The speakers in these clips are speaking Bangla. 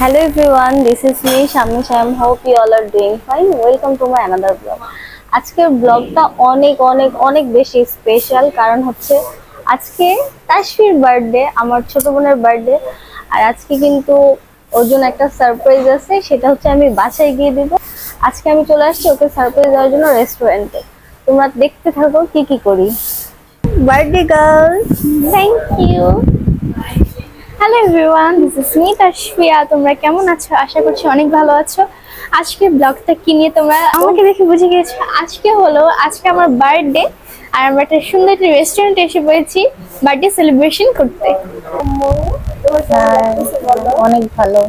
Hello everyone, this is me Shammi Sham. Hope you all are doing fine. Welcome to my another vlog. আজকের ব্লগটা অনেক বেশি স্পেশাল কারণ হচ্ছে আজকে তাশফির বার্থডে, আমার ছোট বোনের বার্থডে। আর আজকে কিন্তু ওর জন্য একটা সারপ্রাইজ আছে, সেটা হচ্ছে আমি বাসায় গিয়ে দিব। আজকে আমি চলে আসছি ওকে সারপ্রাইজ দেওয়ার জন্য রেস্টুরেন্টে। তোমরা দেখতে থাকো কি করি। Birthday girl, thank you. Hello everyone, this is me Tashfiya. তোমরা কেমন আছো? আশা করছি অনেক ভালো আছো। আজকে ব্লগটা কি নিয়ে তোমরা আমাকে দেখে বুঝে গিয়েছো। আজকে আমার বার্থডে, আর আমরা একটা সুন্দর একটা রেস্টুরেন্টে এসে পড়েছি বার্থডে সেলিব্রেশন করতে। অনেক ভালো।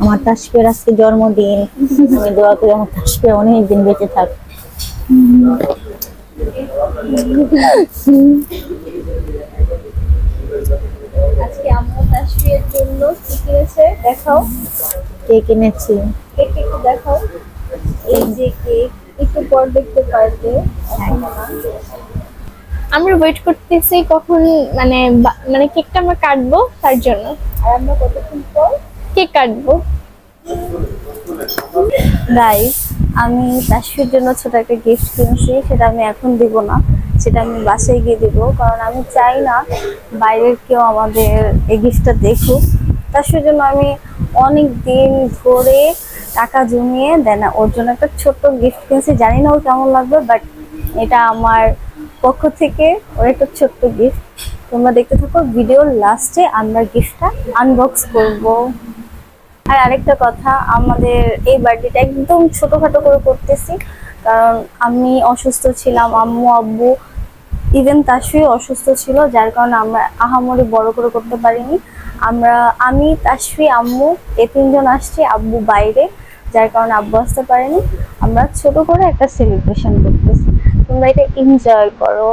আমার তাশফিয়ার আজকে জন্মদিন, আমি দোয়া করি আমার তাশফিয়া অনেক দিন বেঁচে থাক। আজকে আম্মু তাশফিয়ার জন্য কি কিনেছে দেখাও। কেক কিনেছি, কেক একটু দেখাও। এই যে কেক, একটু পর দেখতে পারবে। আমরা ওয়েট করতেছি কখন মানে কেকটা আমরা কাটবো তার জন্য। আর আমরা কতক্ষণ পর কেক কাটবো। গাইস, আমি তাশফির জন্য ছোট একটা গিফট কিনেছি, সেটা আমি এখন দিব না, সেটা আমি বাসায় গিয়ে দিব। কারণ আমি চাই না বাইরের কেউ আমাদের এই গিফটটা দেখুক। তাশফির জন্য আমি অনেক দিন ধরে টাকা জমিয়ে দেন ওর জন্য একটা ছোট্ট গিফট কিনেছি। জানি না ওর কেমন লাগবে, বাট এটা আমার পক্ষ থেকে ওর একটা ছোট্ট গিফট। তোমরা দেখতে থাকো, ভিডিওর লাস্টে আমরা গিফটটা আনবক্স করবো। আর আরেকটা কথা, আমাদের এই বার্থডেটা একদম ছোটখাটো করে করতেছি, কারণ আমি অসুস্থ ছিলাম, আম্মু আব্বু ইভেন তাশফিও অসুস্থ ছিল, যার কারণে আমরা আহামরি বড় করে করতে পারিনি। আমি তাশফি আম্মু এই তিনজন আসছি, আব্বু বাইরে, যার কারণে আব্বু আসতে পারেনি। আমরা ছোট করে একটা সেলিব্রেশন করতেছি, তোমরা এটা এনজয় করো।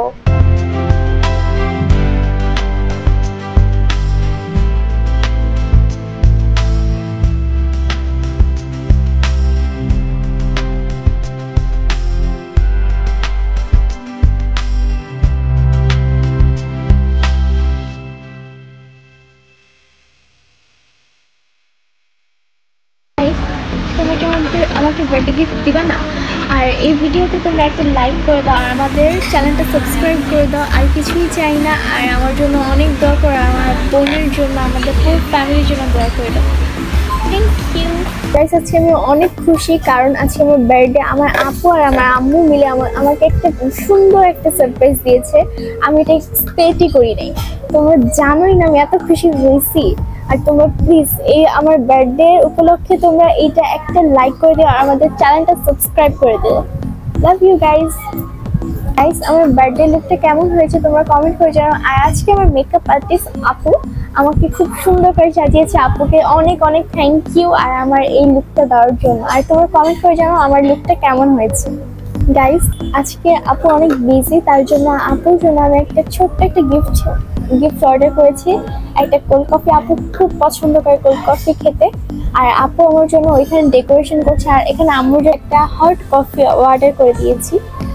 তোমরা কি আমাকে বার্থডে গিফট দিবা না? আর এই ভিডিওতে তোমরা একটা লাইক করে দাও, আর আমাদের চ্যানেলটা সাবস্ক্রাইব করে দাও। আর কিছুই চাই না, আর আমার জন্য অনেক দোয়া করো, আমার বোনের জন্য, আমাদের পুরো ফ্যামিলির জন্য দোয়া করে দাও। Thank you guys. আজকে আমি অনেক খুশি, কারণ আজকে আমার বার্থডে। আমার আপু আর আমার আম্মু মিলে আমাকে একটা সুন্দর একটা সারপ্রাইজ দিয়েছে। আমি এটা এক্সপেক্টই করি নাই। তোমরা জানোই না আমি এত খুশি হয়েছি। আর তোমরা প্লিজ এই আমার বার্থডে উপলক্ষে তোমরা এইটা একটা লাইক করে দিও, আর আমাদের চ্যানেলটা সাবস্ক্রাইব করে দিও। Love you guys. আমার বার্থডে লুকটা কেমন হয়েছে তোমরা কমেন্ট করে জানাও। আর আজকে আমার মেকআপ আর্টিস্ট আপু আমাকে খুব সুন্দর করে সাজিয়েছে। আপুকে অনেক থ্যাংক ইউ আর আমার এই লুকটা দেওয়ার জন্য। আর তোমরা কমেন্ট করে জানাও আমার লুকটা কেমন হয়েছে। গাইস, আজকে আপু অনেক বিজি, তার জন্য আপুর জন্য আমি একটা ছোট্ট একটা গিফট অর্ডার করেছি। একটা কোল্ড কফি, আপু খুব পছন্দ করে কোল্ড কফি খেতে। আর আপু আমার জন্য ওইখানে ডেকোরেশন করছে, আর এখানে আম্মুর একটা হট কফি অর্ডার করে দিয়েছি।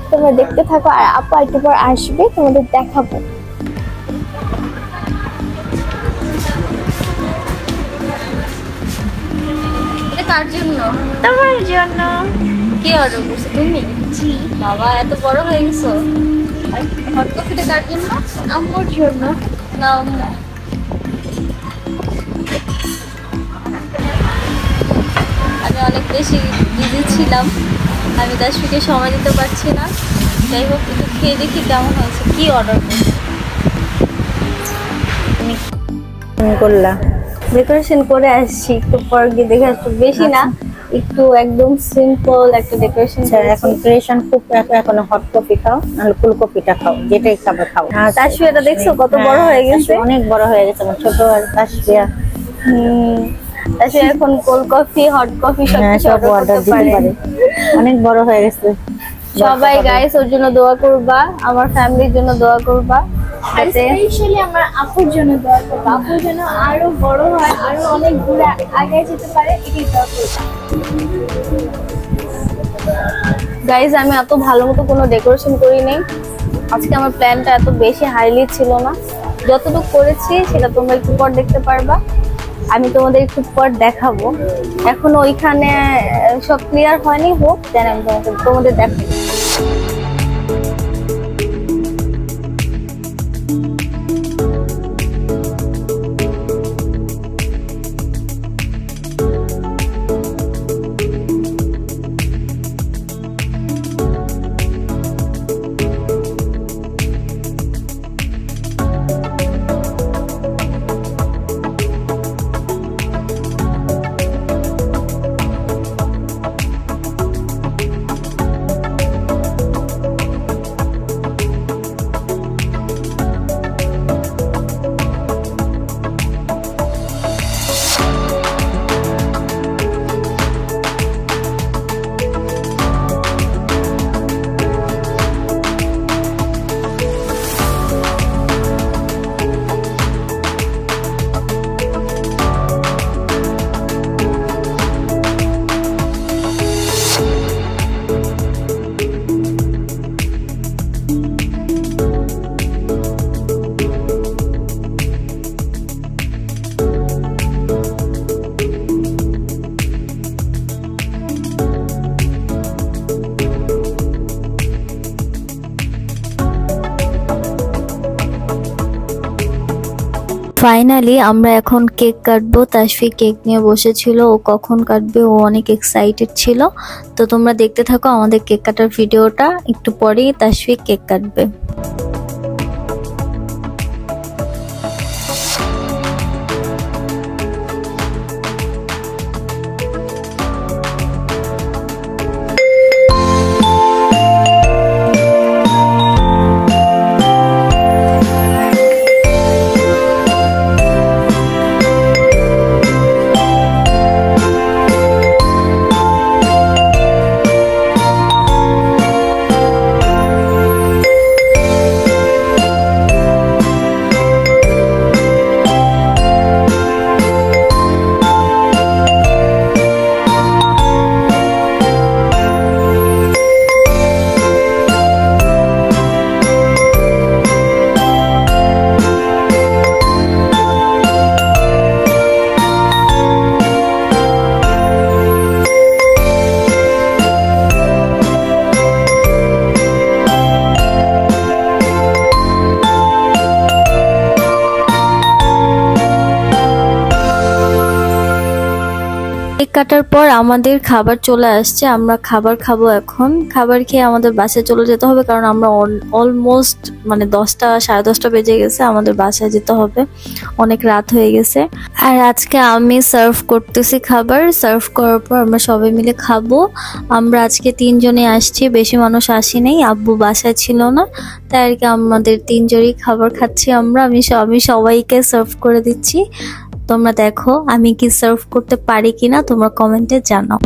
তোমরা দেখতে থাকো, আর আপু একটু পর আসবে, তোমাদের দেখাবো। কার জন্য? তোমার জন্য। কে অর্ডার করছো? তুমি? জি বাবা, এত বড় হয়ে গেছো। আর হট কফিটা কার জন্য? আম্মুর জন্য। নাও। আমি অনেক বেশি বিজি ছিলাম, আমি তাশফিকে সময় দিতে পারছি না। যাই হোক, একটু খেয়ে দেখি কেমন হয়েছে। কি অর্ডার করলা? ডেকোরেশন করে আসছি, একটু পর গিয়ে দেখে আসবো। বেশি না, একটু একদম সিম্পল একটা ডেকোরেশন। এখন ক্রিয়েশন খুব, এখন হট কফি খাও, নাহলে কুল কফিটা খাও, যেটাই খাবে খাও। তাশফিয়া এটা দেখছো কত বড় হয়ে গেছে? অনেক বড় হয়ে গেছে আমার ছোট তাশফিয়া। তাশফিয়া এখন কোল্ড কফি, হট কফি সব অর্ডার দিতে পারে। অনেক বড় হয়ে গেছে। সবাই গাইস ওর জন্য দোয়া করবা, আমার ফ্যামিলির জন্য দোয়া করবা, স্পেশালি আমার আপুর জন্য দোয়া করবা। আপুর জন্য আরো বড় হয়, আরো অনেক দূরে আগে যেতে পারে, এটাই দোয়া করবা। গাইস, আমি এত ভালো মতো কোনো ডেকোরেশন করি নাই। আজকে আমার প্ল্যানটা এত বেশি হাইলি ছিল না, যতটুকু করেছি সেটা তোমরা একটু পর দেখতে পারবা। আমি তোমাদের একটু পর দেখাবো। এখনো ওইখানে সব ক্লিয়ার হয়নি, হোক দেন আমি তোমাদের দেখাই। ফাইনালি আমরা এখন কেক কাটবো। তাসফি কেক নিয়ে বসেছিল, ও কখন কাটবে ও অনেক এক্সাইটেড ছিল। তো তোমরা দেখতে থাকো আমাদের কেক কাটার ভিডিওটা। একটু পরেই তাসফি কেক কাটবে। কেক কাটার পর আমাদের খাবার চলে আসছে, আমরা খাবার খাবো এখন। খাবার খেয়ে আমাদের বাসায় চলে যেতে হবে, কারণ আমরা অলমোস্ট মানে 10টা 10:30 বেজে গেছে, আমাদের বাসায় যেতে হবে, অনেক রাত হয়ে গেছে। আর আজকে আমি সার্ভ করতেছি খাবার। সার্ভ করার পর আমরা সবাই মিলে খাবো। আমরা আজকে 3 জনে আসছি, বেশি মানুষ আসি নাই, আব্বু বাসায় ছিল না, তাই আর কি আমাদের 3 জনই খাবার খাচ্ছি আমরা। আমি সবাইকে সার্ভ করে দিচ্ছি। তোমরা দেখো আমি কি সার্ভ করতে পারি কিনা, তোমরা কমেন্টে জানাও।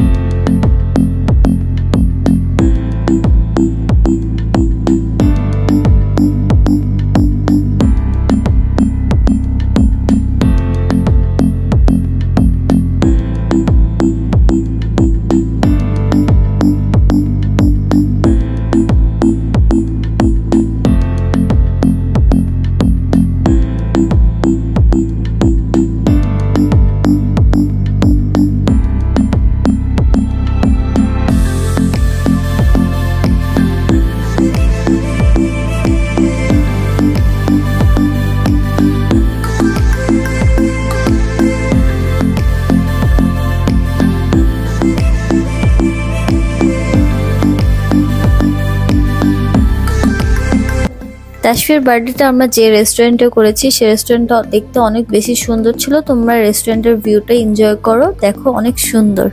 তাসফির বার্থডেটা আমরা যে রেস্টুরেন্টে করেছি সেই রেস্টুরেন্টটা দেখতে অনেক বেশি সুন্দর ছিল। তোমরা রেস্টুরেন্টের ভিউটা এনজয় করো, দেখো অনেক সুন্দর।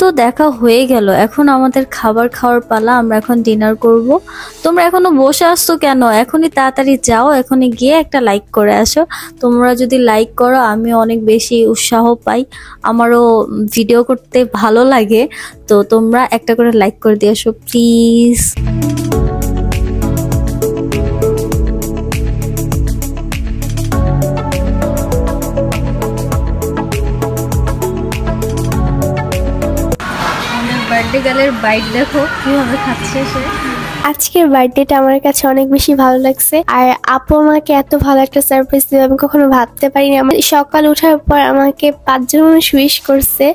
তো দেখা হয়ে গেল, এখন আমাদের খাবার খাওয়ার পালা। আমরা এখন ডিনার করব। তোমরা এখনো বসে আসছো কেন? এখনই তাড়াতাড়ি যাও, এখনই গিয়ে একটা লাইক করে আসো। তোমরা যদি লাইক করো আমি অনেক বেশি উৎসাহ পাই, আমারও ভিডিও করতে ভালো লাগে। তো তোমরা একটা করে লাইক করে দিয়ে আসো প্লিজ। বার্থডে গার্লের বাইট দেখো কিভাবে খাচ্ছে সে। আজকের বার্থডেটা আমার কাছে অনেক বেশি ভালো লাগছে, আর আপু আমাকে এত ভালো একটা সারপ্রাইজ দিবে আমি কখনো ভাবতে পারিনি। আমার সকাল ওঠার পর আমাকে 5 জন মানুষ উইশ করছে।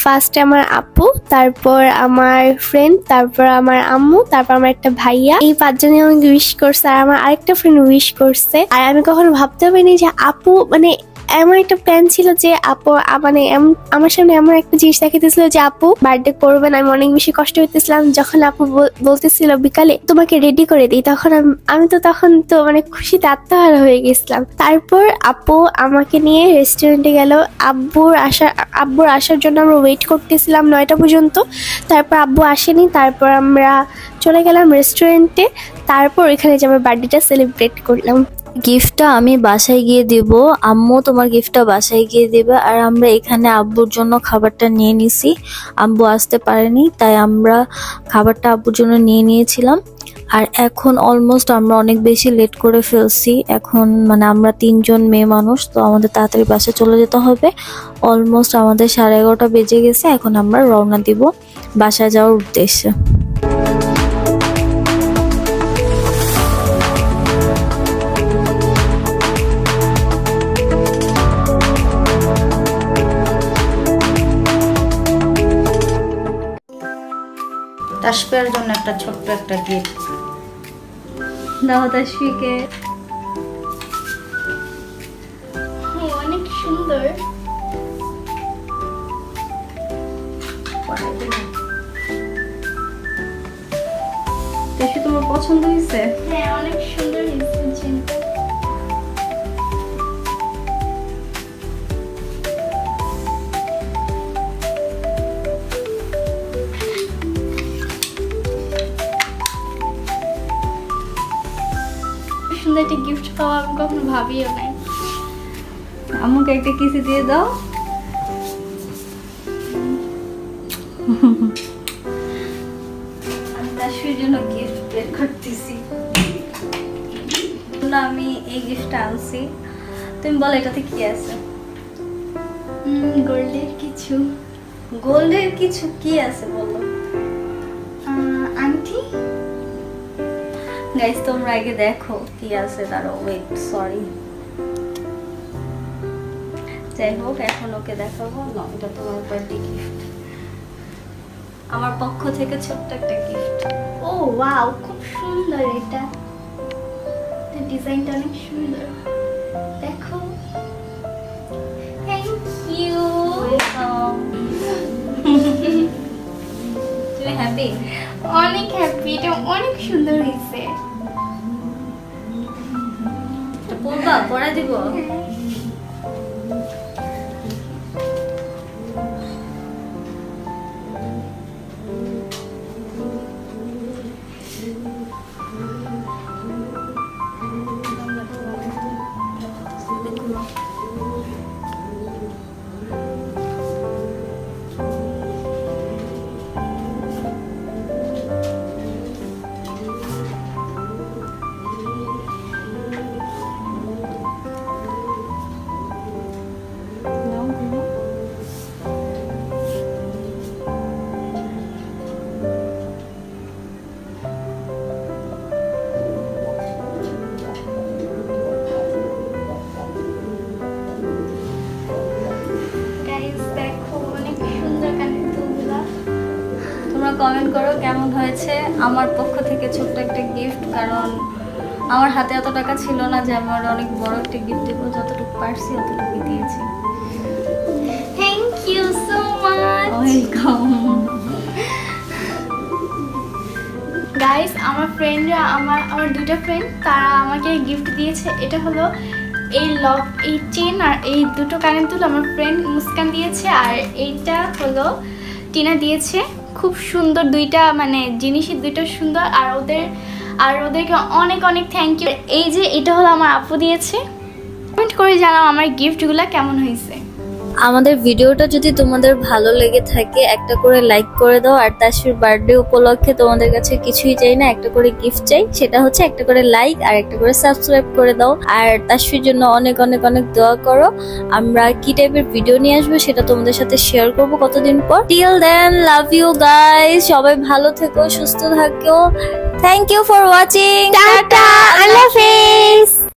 ফার্স্টে আমার আপু, তারপর আমার ফ্রেন্ড, তারপর আমার আম্মু, তারপর আমার একটা ভাইয়া। এই 5 জনই আমাকে উইশ করছে, আর আমার আরেকটা ফ্রেন্ড উইশ করছে। আর আমি কখনো ভাবতে পারিনি যে আপু মানে আমার একটা প্ল্যান ছিল যে আপু মানে আমার সামনে এমন একটা জিনিস দেখাইতেছিল যে আপু বার্থডে করবেন। আমি অনেক বেশি কষ্ট হইতেছিলাম যখন আপু বলতেছিল বিকালে তোমাকে রেডি করে দিই, তখন আমি তখন মানে খুশিতে আত্মহারা হয়ে গেছিলাম। তারপর আপু আমাকে নিয়ে রেস্টুরেন্টে গেল। আব্বুর আসার জন্য আমরা ওয়েট করতেছিলাম 9টা পর্যন্ত। তারপর আব্বু আসেনি, তারপর আমরা চলে গেলাম রেস্টুরেন্টে। তারপর এখানে যে আমরা বার্থডেটা সেলিব্রেট করলাম। গিফটটা আমি বাসায় গিয়ে দিব, আম্মু তোমার গিফটটা বাসায় গিয়ে দিবে। আর আমরা এখানে আব্বুর জন্য খাবারটা নিয়ে নিছি, আব্বু আসতে পারেনি তাই আমরা খাবারটা আব্বুর জন্য নিয়ে নিয়েছিলাম। আর এখন অলমোস্ট আমরা অনেক বেশি লেট করে ফেলছি। এখন মানে আমরা 3 জন মেয়ে মানুষ, তো আমাদের তাড়াতাড়ি বাসায় চলে যেতে হবে। অলমোস্ট আমাদের 11:30 বেজে গেছে। এখন আমরা রওনা দিব বাসায় যাওয়ার উদ্দেশ্যে। তাসফিয়ার জন্য একটা ছোট্ট একটা গিফট দাও তাসফিকে। অনেক সুন্দর। তাসফি তোমার পছন্দ হয়েছে? হ্যাঁ অনেক সুন্দর হয়েছে জিনিসটা। সুন্দর একটা গিফট পাওয়া আমি কখনো ভাবিও নাই। আমাকে একটা কিসি দিয়ে দাও। আমি তাসফির জন্য গিফট বের করতেছি। আমি এই গিফটটা আনছি, তুমি বলো এটাতে কি আছে? গোল্ডের কিছু। গোল্ডের কিছু কি আছে বলো? আংটি। গাইস তোমরা আগে দেখো কি আছে। তারও ওয়েট, সরি। যাই হোক এখন ওকে দেখাবো না, এটা তোমার বার্থডে গিফট, আমার পক্ষ থেকে ছোট্ট একটা গিফট। ও ওয়াও, খুব সুন্দর এটা। ডিজাইনটা অনেক সুন্দর, দেখো। Thank you. তুমি হ্যাপি? অনেক হ্যাপি, এটা অনেক সুন্দর হয়েছে। পড়বা, পড়া দিব। কমেন্ট করো কেমন হয়েছে আমার পক্ষ থেকে ছোট্ট একটা গিফট, কারণ আমার হাতে এত টাকা ছিল না যে আমি অনেক বড় একটা গিফট দেবো, যতটুকু পারছি অতটুকু দিয়েছি। Thank you so much. Welcome. Guys, আমার ফ্রেন্ডরা আমার দুটো ফ্রেন্ড তারা আমাকে গিফট দিয়েছে। এটা হলো এই চেন আর এই দুটো কানের দুল আমার ফ্রেন্ড মুস্কান দিয়েছে, আর এইটা হলো টিনা দিয়েছে। খুব সুন্দর দুইটা মানে জিনিসই দুইটা সুন্দর, আর ওদেরকে অনেক অনেক থ্যাংক ইউ। এই যে এটা হলো আমার আপু দিয়েছে। কমেন্ট করে জানাও আমার গিফটগুলো কেমন হয়েছে। আমাদের ভিডিওটা যদি তোমাদের ভালো লেগে থাকে একটা করে লাইক করে দাও। আর তাসফির বার্থডে উপলক্ষে তোমাদের কাছে কিছুই চাই না, একটা করে গিফট চাই, সেটা হচ্ছে একটা করে লাইক আর একটা করে সাবস্ক্রাইব করে দাও। আর তাসফির জন্য অনেক অনেক অনেক দোয়া করো। আমরা কি টাইপের ভিডিও নিয়ে আসবো সেটা তোমাদের সাথে শেয়ার করবো কতদিন পর। Till then, love you guys, সবাই ভালো থেকো, সুস্থ থাকো। Thank you for watching. Tata, আল্লাহ হাফেজ।